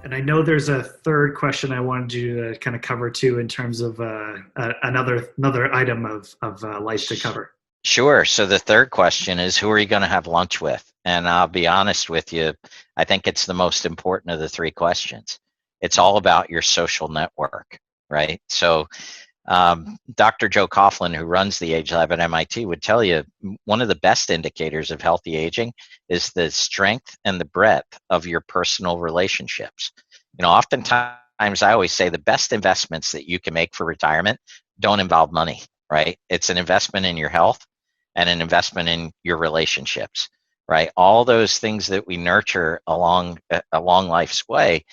And I know there's a third question I wanted you to kind of cover too, in terms of another item of life to cover. Sure. So the third question is, who are you going to have lunch with? And I'll be honest with you, I think it's the most important of the three questions. It's all about your social network, right? So Dr. Joe Coughlin, who runs the Age Lab at MIT, would tell you one of the best indicators of healthy aging is the strength and the breadth of your personal relationships. Oftentimes I always say the best investments that you can make for retirement don't involve money, right? It's an investment in your health and an investment in your relationships, right? All those things that we nurture along life's way,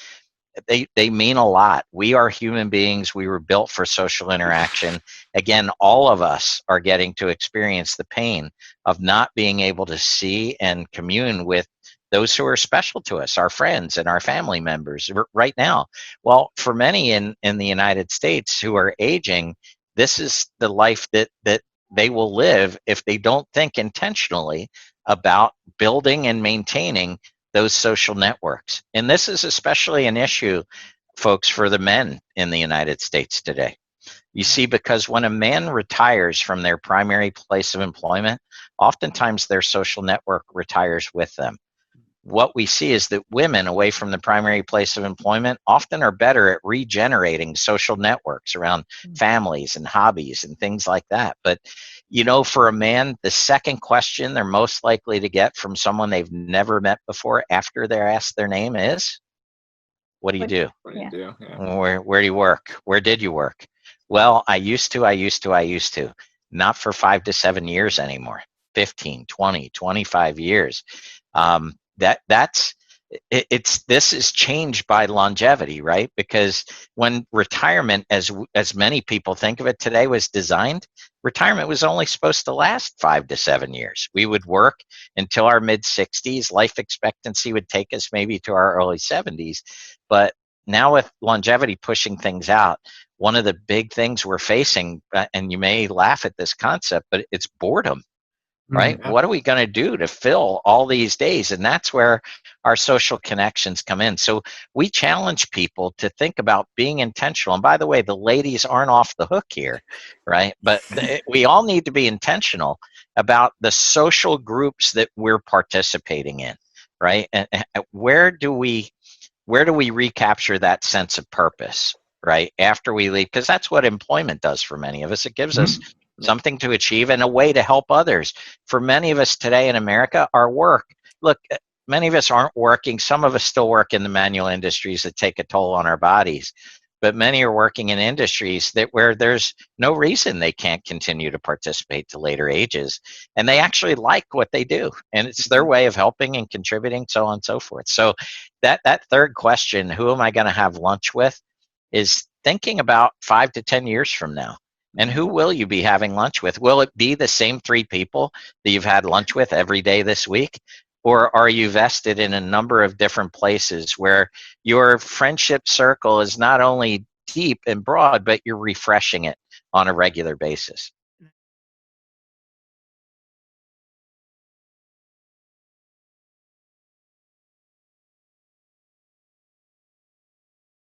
they mean a lot. We are human beings. We were built for social interaction. Again, all of us are getting to experience the pain of not being able to see and commune with those who are special to us, our friends and our family members right now. Well, for many in the United States who are aging, this is the life that they will live if they don't think intentionally about building and maintaining those social networks. And this is especially an issue, folks, for the men in the United States today. You see, because when a man retires from their primary place of employment, oftentimes their social network retires with them. What we see is that women away from the primary place of employment often are better at regenerating social networks around families and hobbies and things like that. But, for a man, the second question they're most likely to get from someone they've never met before after they're asked their name is, what do you do? What do you do? Yeah. Where do you work? Where did you work? Well, I used to. Not for 5 to 7 years anymore. 15, 20, 25 years. This is changed by longevity, right? Because when retirement, as many people think of it today, was designed, retirement was only supposed to last 5 to 7 years. We would work until our mid 60s. Life expectancy would take us maybe to our early 70s. But now with longevity pushing things out, one of the big things we're facing, and you may laugh at this concept, but it's boredom. Right? Mm-hmm. What are we going to do to fill all these days? And that's where our social connections come in. So we challenge people to think about being intentional. And by the way, the ladies aren't off the hook here, right? But we all need to be intentional about the social groups that we're participating in, right? And where do we recapture that sense of purpose, right? After we leave, because that's what employment does for many of us. It gives us something to achieve and a way to help others. For many of us today in America, our work, look, many of us aren't working. Some of us still work in the manual industries that take a toll on our bodies, but many are working in industries where there's no reason they can't continue to participate to later ages. And they actually like what they do. And it's their way of helping and contributing, so on and so forth. So that third question, who am I going to have lunch with, is thinking about 5 to 10 years from now. And who will you be having lunch with? Will it be the same 3 people that you've had lunch with every day this week? Or are you vested in a number of different places where your friendship circle is not only deep and broad, but you're refreshing it on a regular basis?